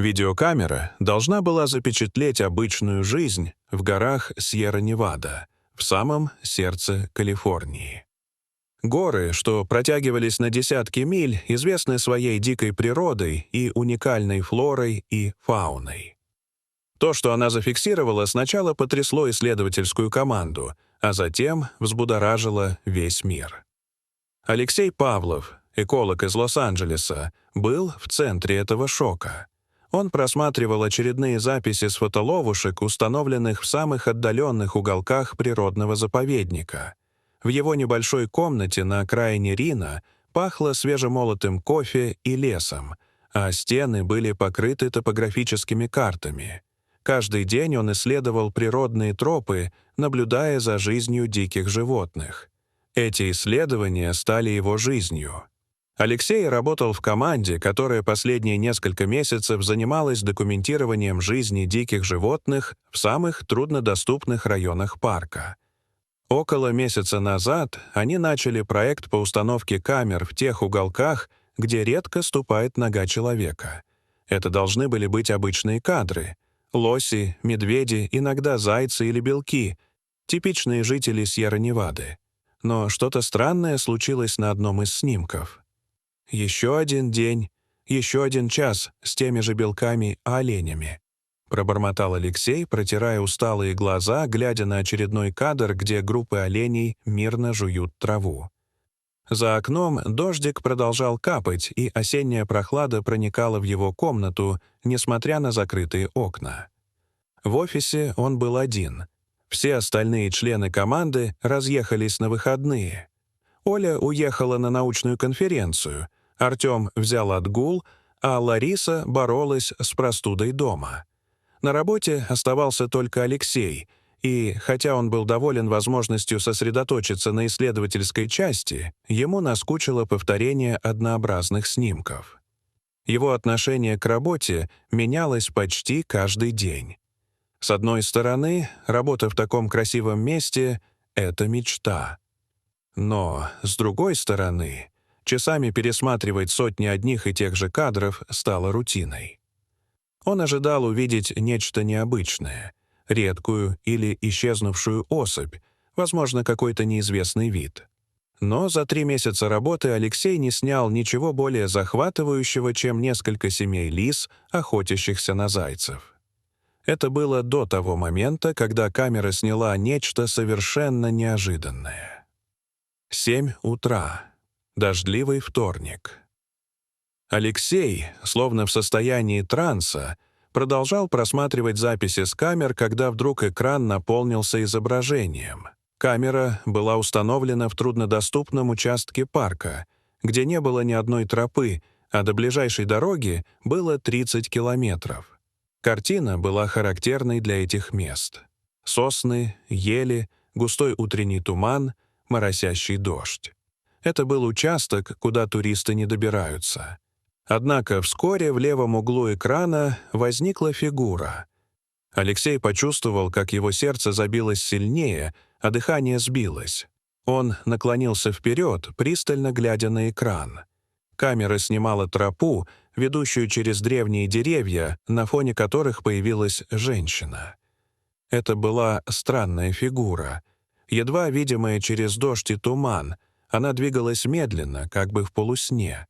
Видеокамера должна была запечатлеть обычную жизнь в горах Сьерра-Невада, в самом сердце Калифорнии. Горы, что протягивались на десятки миль, известны своей дикой природой и уникальной флорой и фауной. То, что она зафиксировала, сначала потрясло исследовательскую команду, а затем взбудоражило весь мир. Алексей Павлов, эколог из Лос-Анджелеса, был в центре этого шока. Он просматривал очередные записи с фотоловушек, установленных в самых отдаленных уголках природного заповедника. В его небольшой комнате на окраине Рино пахло свежемолотым кофе и лесом, а стены были покрыты топографическими картами. Каждый день он исследовал природные тропы, наблюдая за жизнью диких животных. Эти исследования стали его жизнью. Алексей работал в команде, которая последние несколько месяцев занималась документированием жизни диких животных в самых труднодоступных районах парка. Около месяца назад они начали проект по установке камер в тех уголках, где редко ступает нога человека. Это должны были быть обычные кадры. Лоси, медведи, иногда зайцы или белки — типичные жители Сьерра-Невады. Но что-то странное случилось на одном из снимков. Еще один день, еще один час с теми же белками и оленями. Пробормотал Алексей, протирая усталые глаза, глядя на очередной кадр, где группы оленей мирно жуют траву. За окном дождик продолжал капать, и осенняя прохлада проникала в его комнату, несмотря на закрытые окна. В офисе он был один. Все остальные члены команды разъехались на выходные. Оля уехала на научную конференцию, Артем взял отгул, а Лариса боролась с простудой дома. На работе оставался только Алексей, и, хотя он был доволен возможностью сосредоточиться на исследовательской части, ему наскучило повторение однообразных снимков. Его отношение к работе менялось почти каждый день. С одной стороны, работа в таком красивом месте — это мечта. Но, с другой стороны, часами пересматривать сотни одних и тех же кадров стало рутиной. Он ожидал увидеть нечто необычное, редкую или исчезнувшую особь, возможно, какой-то неизвестный вид. Но за 3 месяца работы Алексей не снял ничего более захватывающего, чем несколько семей лис, охотящихся на зайцев. Это было до того момента, когда камера сняла нечто совершенно неожиданное. 7 утра. Дождливый вторник. Алексей, словно в состоянии транса, продолжал просматривать записи с камер, когда вдруг экран наполнился изображением. Камера была установлена в труднодоступном участке парка, где не было ни одной тропы, а до ближайшей дороги было 30 километров. Картина была характерной для этих мест. Сосны, ели, густой утренний туман, моросящий дождь. Это был участок, куда туристы не добираются. Однако вскоре в левом углу экрана возникла фигура. Алексей почувствовал, как его сердце забилось сильнее, а дыхание сбилось. Он наклонился вперед, пристально глядя на экран. Камера снимала тропу, ведущую через древние деревья, на фоне которых появилась женщина. Это была странная фигура. Едва видимая через дождь и туман, она двигалась медленно, как бы в полусне.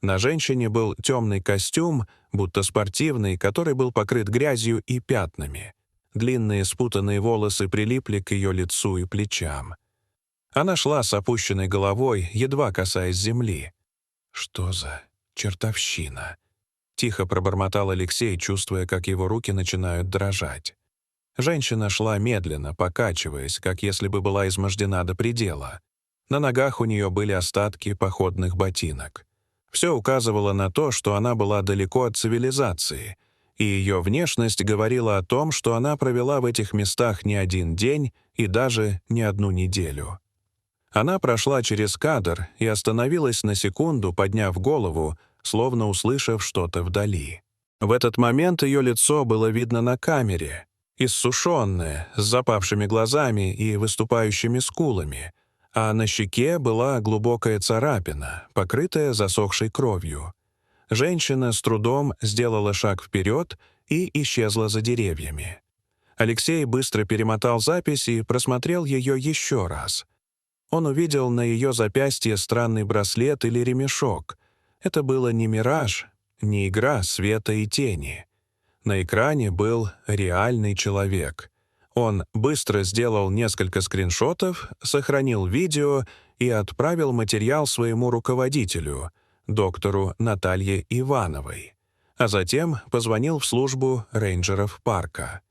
На женщине был темный костюм, будто спортивный, который был покрыт грязью и пятнами. Длинные спутанные волосы прилипли к ее лицу и плечам. Она шла с опущенной головой, едва касаясь земли. «Что за чертовщина?» — тихо пробормотал Алексей, чувствуя, как его руки начинают дрожать. Женщина шла медленно, покачиваясь, как если бы была измождена до предела. На ногах у нее были остатки походных ботинок. Все указывало на то, что она была далеко от цивилизации, и ее внешность говорила о том, что она провела в этих местах не один день и даже не одну неделю. Она прошла через кадр и остановилась на секунду, подняв голову, словно услышав что-то вдали. В этот момент ее лицо было видно на камере, иссушенное, с запавшими глазами и выступающими скулами, а на щеке была глубокая царапина, покрытая засохшей кровью. Женщина с трудом сделала шаг вперед и исчезла за деревьями. Алексей быстро перемотал запись и просмотрел ее еще раз. Он увидел на ее запястье странный браслет или ремешок. Это было не мираж, не игра света и тени. На экране был реальный человек. Он быстро сделал несколько скриншотов, сохранил видео и отправил материал своему руководителю, доктору Наталье Ивановой, а затем позвонил в службу рейнджеров парка.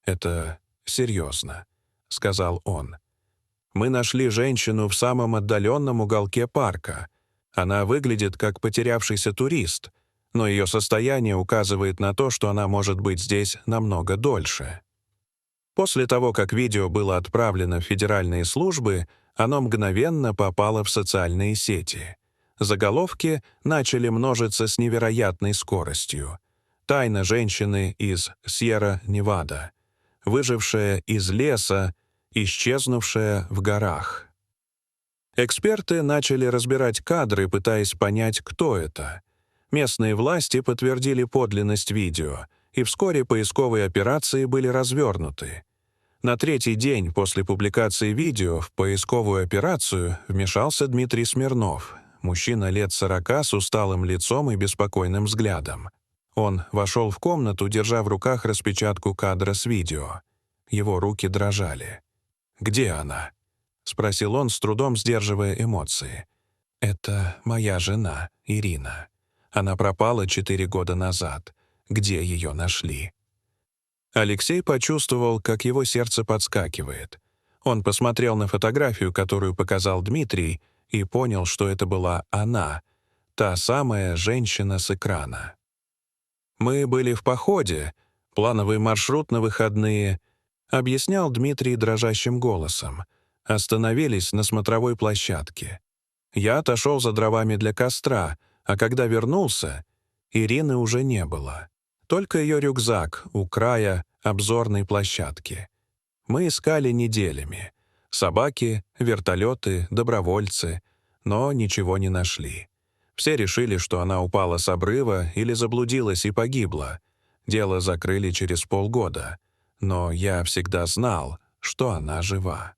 «Это серьезно», — сказал он. «Мы нашли женщину в самом отдаленном уголке парка. Она выглядит как потерявшийся турист, но ее состояние указывает на то, что она может быть здесь намного дольше». После того, как видео было отправлено в федеральные службы, оно мгновенно попало в социальные сети. Заголовки начали множиться с невероятной скоростью. «Тайна женщины из Сьерра-Невада», «Выжившая из леса», «Исчезнувшая в горах». Эксперты начали разбирать кадры, пытаясь понять, кто это. Местные власти подтвердили подлинность видео, и вскоре поисковые операции были развернуты. На третий день после публикации видео в поисковую операцию вмешался Дмитрий Смирнов, мужчина лет 40 с усталым лицом и беспокойным взглядом. Он вошел в комнату, держа в руках распечатку кадра с видео. Его руки дрожали. «Где она?» — спросил он, с трудом сдерживая эмоции. «Это моя жена, Ирина. Она пропала 4 года назад. Где ее нашли?» Алексей почувствовал, как его сердце подскакивает. Он посмотрел на фотографию, которую показал Дмитрий, и понял, что это была она, та самая женщина с экрана. «Мы были в походе, плановый маршрут на выходные», — объяснял Дмитрий дрожащим голосом. «Остановились на смотровой площадке. Я отошел за дровами для костра, а когда вернулся, Ирины уже не было. Только ее рюкзак у края обзорной площадки. Мы искали неделями. Собаки, вертолеты, добровольцы, но ничего не нашли. Все решили, что она упала с обрыва или заблудилась и погибла. Дело закрыли через полгода. Но я всегда знал, что она жива».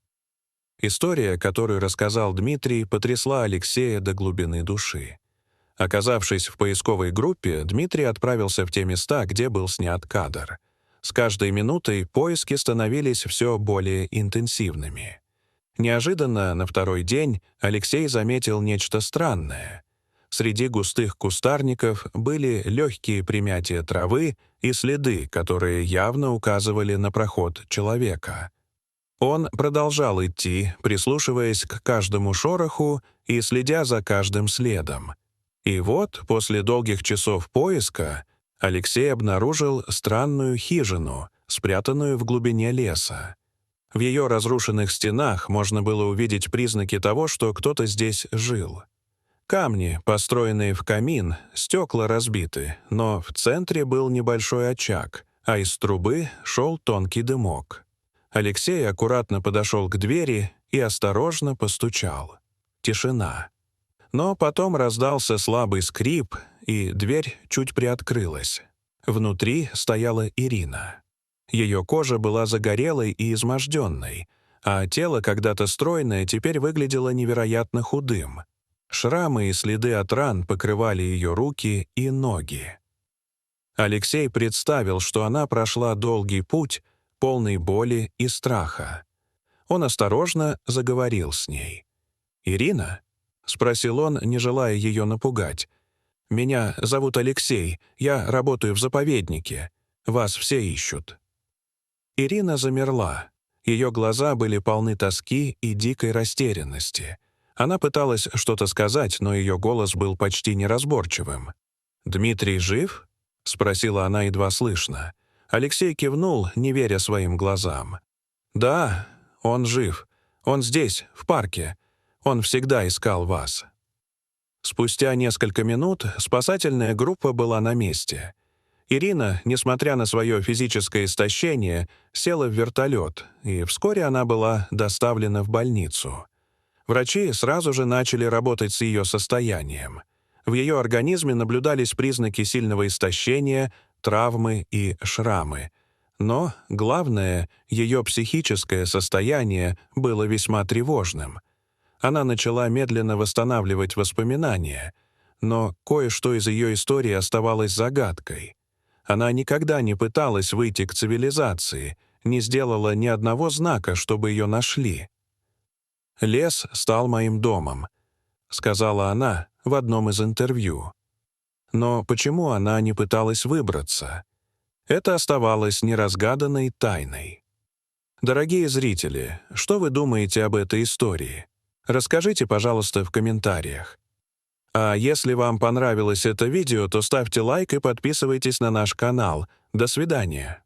История, которую рассказал Дмитрий, потрясла Алексея до глубины души. Оказавшись в поисковой группе, Дмитрий отправился в те места, где был снят кадр. С каждой минутой поиски становились все более интенсивными. Неожиданно, на второй день, Алексей заметил нечто странное. Среди густых кустарников были легкие примятия травы и следы, которые явно указывали на проход человека. Он продолжал идти, прислушиваясь к каждому шороху и следя за каждым следом. И вот, после долгих часов поиска, Алексей обнаружил странную хижину, спрятанную в глубине леса. В ее разрушенных стенах можно было увидеть признаки того, что кто-то здесь жил. Камни, построенные в камин, стекла разбиты, но в центре был небольшой очаг, а из трубы шел тонкий дымок. Алексей аккуратно подошел к двери и осторожно постучал. Тишина. Но потом раздался слабый скрип, и дверь чуть приоткрылась. Внутри стояла Ирина. Ее кожа была загорелой и изможденной, а тело, когда-то стройное, теперь выглядело невероятно худым. Шрамы и следы от ран покрывали ее руки и ноги. Алексей представил, что она прошла долгий путь, полный боли и страха. Он осторожно заговорил с ней. «Ирина?» — спросил он, не желая ее напугать. «Меня зовут Алексей, я работаю в заповеднике. Вас все ищут». Ирина замерла. Ее глаза были полны тоски и дикой растерянности. Она пыталась что-то сказать, но ее голос был почти неразборчивым. «Дмитрий жив?» — спросила она едва слышно. Алексей кивнул, не веря своим глазам. «Да, он жив. Он здесь, в парке. Он всегда искал вас». Спустя несколько минут спасательная группа была на месте. Ирина, несмотря на свое физическое истощение, села в вертолет, и вскоре она была доставлена в больницу. Врачи сразу же начали работать с ее состоянием. В ее организме наблюдались признаки сильного истощения, травмы и шрамы. Но, главное, ее психическое состояние было весьма тревожным. Она начала медленно восстанавливать воспоминания, но кое-что из ее истории оставалось загадкой. Она никогда не пыталась выйти к цивилизации, не сделала ни одного знака, чтобы ее нашли. «Лес стал моим домом», — сказала она в одном из интервью. Но почему она не пыталась выбраться? Это оставалось неразгаданной тайной. Дорогие зрители, что вы думаете об этой истории? Расскажите, пожалуйста, в комментариях. А если вам понравилось это видео, то ставьте лайк и подписывайтесь на наш канал. До свидания.